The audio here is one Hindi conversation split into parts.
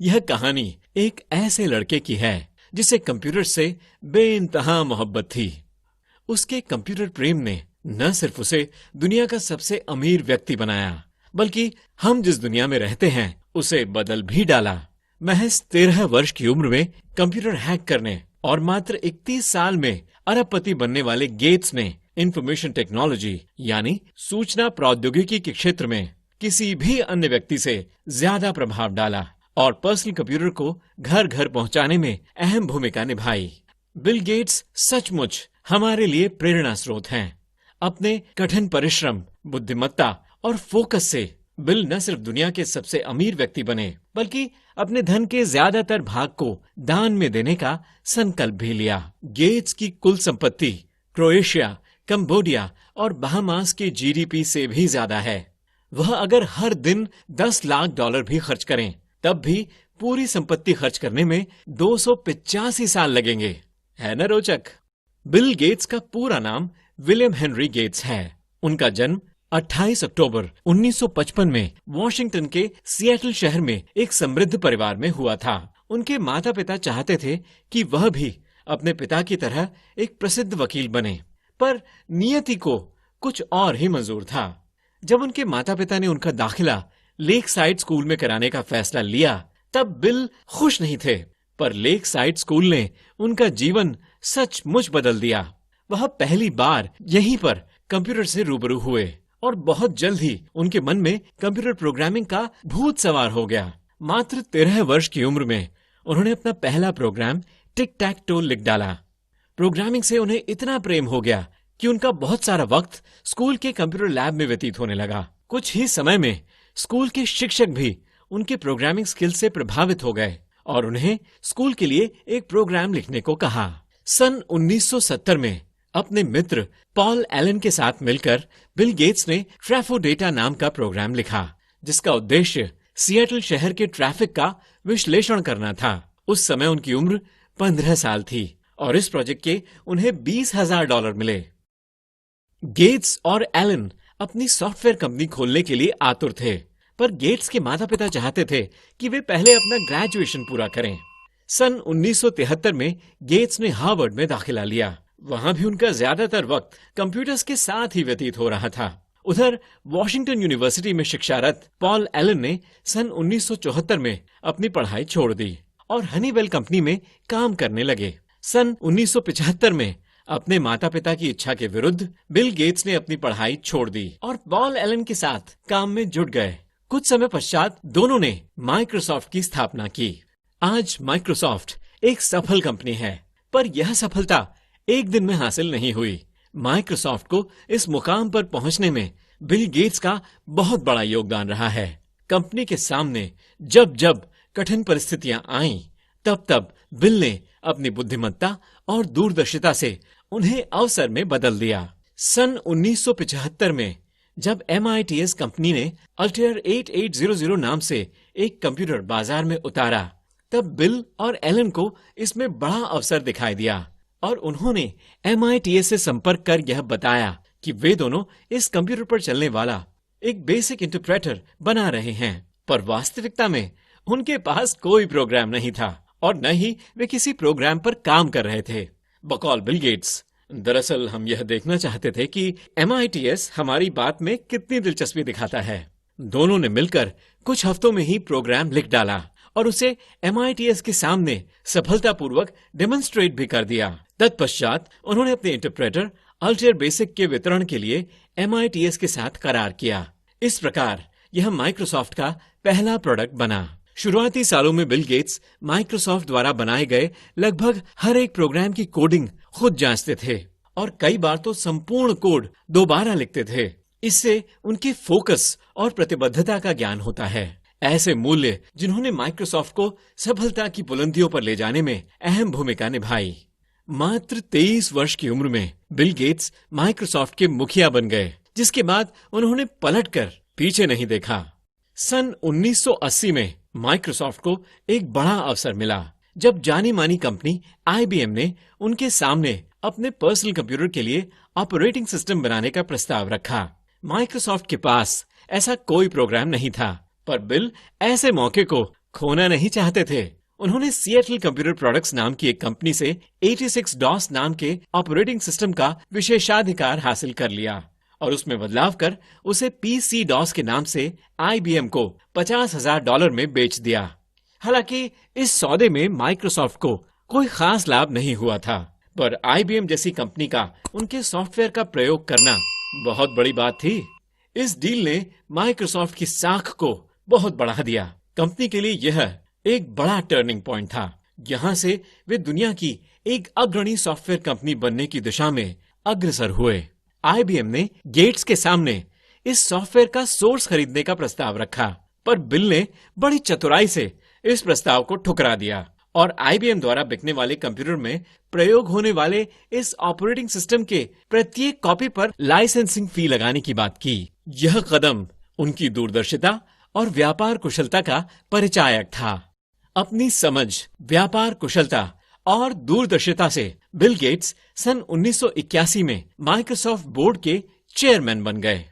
यह कहानी एक ऐसे लड़के की है जिसे कंप्यूटर से बेइंतहा मोहब्बत थी। उसके कंप्यूटर प्रेम ने न सिर्फ उसे दुनिया का सबसे अमीर व्यक्ति बनाया, बल्कि हम जिस दुनिया में रहते हैं उसे बदल भी डाला। महज 13 वर्ष की उम्र में कंप्यूटर हैक करने और मात्र 31 साल में अरबपति बनने वाले गेट्स ने इंफॉर्मेशन टेक्नोलॉजी यानी सूचना प्रौद्योगिकी के क्षेत्र में किसी भी अन्य व्यक्ति से ज्यादा प्रभाव डाला और पर्सनल कंप्यूटर को घर घर पहुंचाने में अहम भूमिका निभाई। बिल गेट्स सचमुच हमारे लिए प्रेरणा स्रोत हैं। अपने कठिन परिश्रम, बुद्धिमत्ता और फोकस से बिल न सिर्फ दुनिया के सबसे अमीर व्यक्ति बने, बल्कि अपने धन के ज्यादातर भाग को दान में देने का संकल्प भी लिया। गेट्स की कुल संपत्ति क्रोएशिया, कंबोडिया और बहामास के जीडीपी से भी ज्यादा है। वह अगर हर दिन $10 लाख भी खर्च करें, तब भी पूरी संपत्ति खर्च करने में 285 साल लगेंगे। है न रोचक? बिल गेट्स का पूरा नाम विलियम हेनरी गेट्स है। उनका जन्म 28 अक्टूबर 1955 में वॉशिंगटन के सिएटल शहर में एक समृद्ध परिवार में हुआ था। उनके माता पिता चाहते थे कि वह भी अपने पिता की तरह एक प्रसिद्ध वकील बने, पर नियति को कुछ और ही मंजूर था। जब उनके माता पिता ने उनका दाखिला लेक साइड स्कूल में कराने का फैसला लिया, तब बिल खुश नहीं थे, पर लेक साइड स्कूल ने उनका जीवन सचमुच बदल दिया। वह पहली बार यहीं पर कंप्यूटर से रूबरू हुए और बहुत जल्द ही उनके मन में कंप्यूटर प्रोग्रामिंग का भूत सवार हो गया। मात्र 13 वर्ष की उम्र में उन्होंने अपना पहला प्रोग्राम टिक टैक टो लिख डाला। प्रोग्रामिंग से उन्हें इतना प्रेम हो गया कि उनका बहुत सारा वक्त स्कूल के कंप्यूटर लैब में व्यतीत होने लगा। कुछ ही समय में स्कूल के शिक्षक भी उनके प्रोग्रामिंग स्किल से प्रभावित हो गए और उन्हें स्कूल के लिए एक प्रोग्राम लिखने को कहा। सन 1970 में अपने मित्र पॉल एलन के साथ मिलकर बिल गेट्स ने ट्रैफो डेटा नाम का प्रोग्राम लिखा, जिसका उद्देश्य सिएटल शहर के ट्रैफिक का विश्लेषण करना था। उस समय उनकी उम्र 15 साल थी और इस प्रोजेक्ट के उन्हें $20,000 मिले। गेट्स और एलन अपनी सॉफ्टवेयर कंपनी खोलने के लिए आतुर थे, पर गेट्स के माता पिता चाहते थे कि वे पहले अपना ग्रेजुएशन पूरा करें। सन 1973 में गेट्स ने हार्वर्ड में दाखिला लिया। वहां भी उनका ज्यादातर वक्त कंप्यूटर्स के साथ ही व्यतीत हो रहा था। उधर वॉशिंगटन यूनिवर्सिटी में शिक्षारत पॉल एलन ने सन 1974 में अपनी पढ़ाई छोड़ दी और हनीवेल कंपनी में काम करने लगे। सन 1975 में अपने माता पिता की इच्छा के विरुद्ध बिल गेट्स ने अपनी पढ़ाई छोड़ दी और पॉल एलन के साथ काम में जुट गए। कुछ समय पश्चात दोनों ने माइक्रोसॉफ्ट की स्थापना की। आज माइक्रोसॉफ्ट एक सफल कंपनी है, पर यह सफलता एक दिन में हासिल नहीं हुई। माइक्रोसॉफ्ट को इस मुकाम पर पहुंचने में बिल गेट्स का बहुत बड़ा योगदान रहा है। कंपनी के सामने जब जब कठिन परिस्थितियां आईं, तब तब बिल ने अपनी बुद्धिमत्ता और दूरदर्शिता से उन्हें अवसर में बदल दिया। सन 1975 में जब MITS कंपनी ने अल्टेयर 8800 नाम से एक कंप्यूटर बाजार में उतारा, तब बिल और एलन को इसमें बड़ा अवसर दिखाई दिया और उन्होंने MITS से संपर्क कर यह बताया कि वे दोनों इस कंप्यूटर पर चलने वाला एक बेसिक इंटरप्रेटर बना रहे हैं। पर वास्तविकता में उनके पास कोई प्रोग्राम नहीं था और न ही वे किसी प्रोग्राम पर काम कर रहे थे। बकौल बिल गेट्स, दरअसल हम यह देखना चाहते थे कि MITS हमारी बात में कितनी दिलचस्पी दिखाता है। दोनों ने मिलकर कुछ हफ्तों में ही प्रोग्राम लिख डाला और उसे MITS के सामने सफलतापूर्वक डेमोन्स्ट्रेट भी कर दिया। तत्पश्चात उन्होंने अपने इंटरप्रेटर अल्टेयर बेसिक के वितरण के लिए MITS के साथ करार किया। इस प्रकार यह माइक्रोसॉफ्ट का पहला प्रोडक्ट बना। शुरुआती सालों में बिल गेट्स माइक्रोसॉफ्ट द्वारा बनाए गए लगभग हर एक प्रोग्राम की कोडिंग खुद जांचते थे और कई बार तो संपूर्ण कोड दोबारा लिखते थे। इससे उनके फोकस और प्रतिबद्धता का ज्ञान होता है। ऐसे मूल्य जिन्होंने माइक्रोसॉफ्ट को सफलता की बुलंदियों पर ले जाने में अहम भूमिका निभाई। मात्र 23 वर्ष की उम्र में बिल गेट्स माइक्रोसॉफ्ट के मुखिया बन गए, जिसके बाद उन्होंने पलटकर पीछे नहीं देखा। सन 1980 में माइक्रोसॉफ्ट को एक बड़ा अवसर मिला जब जानी मानी कंपनी IBM ने उनके सामने अपने पर्सनल कंप्यूटर के लिए ऑपरेटिंग सिस्टम बनाने का प्रस्ताव रखा। माइक्रोसॉफ्ट के पास ऐसा कोई प्रोग्राम नहीं था, पर बिल ऐसे मौके को खोना नहीं चाहते थे। उन्होंने सिएटल कंप्यूटर प्रोडक्ट्स नाम की एक कंपनी से 86 डॉस नाम के ऑपरेटिंग सिस्टम का विशेषाधिकार हासिल कर लिया और उसमें बदलाव कर उसे पीसी डॉस के नाम से आईबीएम को $50,000 में बेच दिया। हालांकि इस सौदे में माइक्रोसॉफ्ट को कोई खास लाभ नहीं हुआ था, पर आईबीएम जैसी कंपनी का उनके सॉफ्टवेयर का प्रयोग करना बहुत बड़ी बात थी। इस डील ने माइक्रोसॉफ्ट की साख को बहुत बढ़ा दिया। कंपनी के लिए यह एक बड़ा टर्निंग पॉइंट था। यहाँ से वे दुनिया की एक अग्रणी सॉफ्टवेयर कंपनी बनने की दिशा में अग्रसर हुए। आईबीएम ने गेट्स के सामने इस सॉफ्टवेयर का सोर्स खरीदने का प्रस्ताव रखा, पर बिल ने बड़ी चतुराई से इस प्रस्ताव को ठुकरा दिया और आईबीएम द्वारा बिकने वाले कंप्यूटर में प्रयोग होने वाले इस ऑपरेटिंग सिस्टम के प्रत्येक कॉपी पर लाइसेंसिंग फी लगाने की बात की। यह कदम उनकी दूरदर्शिता और व्यापार कुशलता का परिचायक था। अपनी समझ, व्यापार कुशलता और दूरदर्शिता से बिल गेट्स सन 1981 में माइक्रोसॉफ्ट बोर्ड के चेयरमैन बन गए।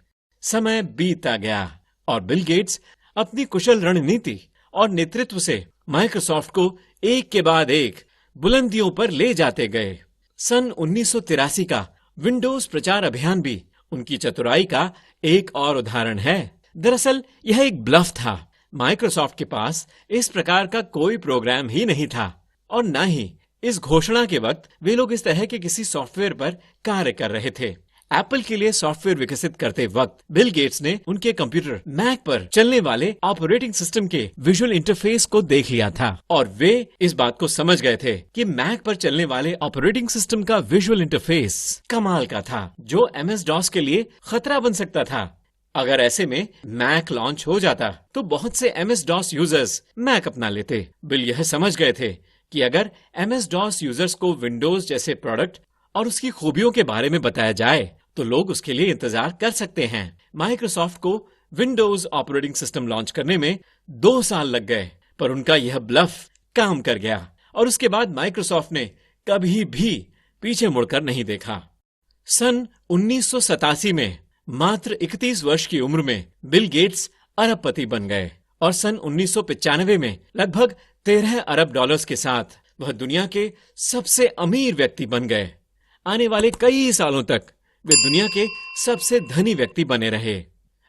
समय बीतता गया और बिल गेट्स अपनी कुशल रणनीति और नेतृत्व से माइक्रोसॉफ्ट को एक के बाद एक बुलंदियों पर ले जाते गए। सन 1983 का विंडोज प्रचार अभियान भी उनकी चतुराई का एक और उदाहरण है। दरअसल यह एक ब्लफ था। माइक्रोसॉफ्ट के पास इस प्रकार का कोई प्रोग्राम ही नहीं था और न ही इस घोषणा के वक्त वे लोग इस तरह के किसी सॉफ्टवेयर पर कार्य कर रहे थे। एप्पल के लिए सॉफ्टवेयर विकसित करते वक्त बिल गेट्स ने उनके कंप्यूटर मैक पर चलने वाले ऑपरेटिंग सिस्टम के विजुअल इंटरफेस को देख लिया था और वे इस बात को समझ गए थे कि मैक पर चलने वाले ऑपरेटिंग सिस्टम का विजुअल इंटरफेस कमाल का था, जो एमएस डॉस के लिए खतरा बन सकता था। अगर ऐसे में मैक लॉन्च हो जाता तो बहुत से एमएस डॉस यूजर्स मैक अपना लेते। बिल यह समझ गए थे कि अगर एमएस डॉस यूजर्स को विंडोज जैसे प्रोडक्ट और उसकी खूबियों के बारे में बताया जाए तो लोग उसके लिए इंतजार कर सकते हैं। माइक्रोसॉफ्ट को विंडोज ऑपरेटिंग सिस्टम लॉन्च करने में 2 साल लग गए, पर उनका यह ब्लफ काम कर गया और उसके बाद माइक्रोसॉफ्ट ने कभी भी पीछे मुड़कर नहीं देखा। सन 1987 में मात्र 31 वर्ष की उम्र में बिल गेट्स अरबपति बन गए और सन 1995 में लगभग $13 अरब के साथ वह दुनिया के सबसे अमीर व्यक्ति बन गए। आने वाले कई सालों तक वे दुनिया के सबसे धनी व्यक्ति बने रहे।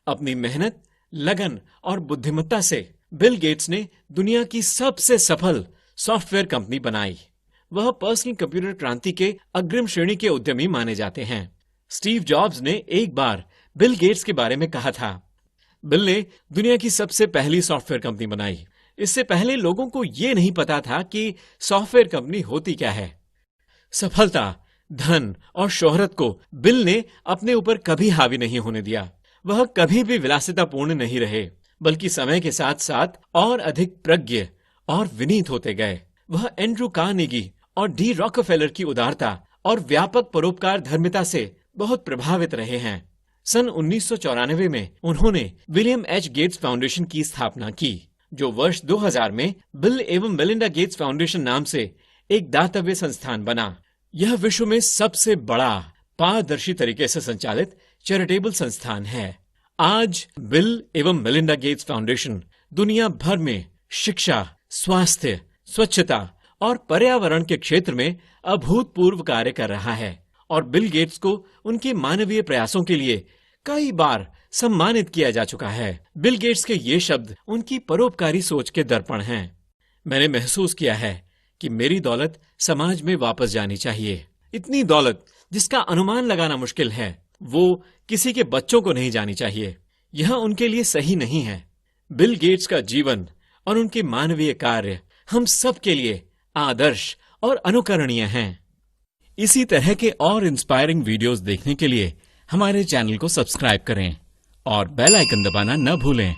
अपनी मेहनत, लगन और बुद्धिमत्ता से बिल गेट्स ने दुनिया की सबसे सफल सॉफ्टवेयर कंपनी बनाई। वह पर्सनल कंप्यूटर क्रांति के अग्रिम श्रेणी के उद्यमी माने जाते हैं। स्टीव जॉब्स ने एक बार बिल गेट्स के बारे में कहा था, बिल ने दुनिया की सबसे पहली सॉफ्टवेयर कंपनी बनाई। इससे पहले लोगों को यह नहीं पता था कि सॉफ्टवेयर कंपनी होती क्या है। सफलता, धन और शोहरत को बिल ने अपने ऊपर कभी हावी नहीं होने दिया। वह कभी भी विलासितापूर्ण नहीं रहे, बल्कि समय के साथ साथ और अधिक प्रज्ञ और विनीत होते गए। वह एंड्रू कार्नेगी और डी रॉकफेलर की उदारता और व्यापक परोपकार धर्मिता से बहुत प्रभावित रहे हैं। सन 1994 में उन्होंने विलियम एच गेट्स फाउंडेशन की स्थापना की, जो वर्ष 2000 में बिल एवं मेलिंडा गेट्स फाउंडेशन नाम से एक दातव्य संस्थान बना। यह विश्व में सबसे बड़ा पारदर्शी तरीके से संचालित चैरिटेबल संस्थान है। आज बिल एवं मेलिंडा गेट्स फाउंडेशन दुनिया भर में शिक्षा, स्वास्थ्य, स्वच्छता और पर्यावरण के क्षेत्र में अभूतपूर्व कार्य कर रहा है और बिल गेट्स को उनके मानवीय प्रयासों के लिए कई बार सम्मानित किया जा चुका है। बिल गेट्स के ये शब्द उनकी परोपकारी सोच के दर्पण हैं। मैंने महसूस किया है कि मेरी दौलत समाज में वापस जानी चाहिए। इतनी दौलत जिसका अनुमान लगाना मुश्किल है, वो किसी के बच्चों को नहीं जानी चाहिए। यह उनके लिए सही नहीं है। बिल गेट्स का जीवन और उनके मानवीय कार्य हम सब के लिए आदर्श और अनुकरणीय हैं। इसी तरह के और इंस्पायरिंग वीडियोस देखने के लिए हमारे चैनल को सब्सक्राइब करें और बेल आइकन दबाना न भूलें।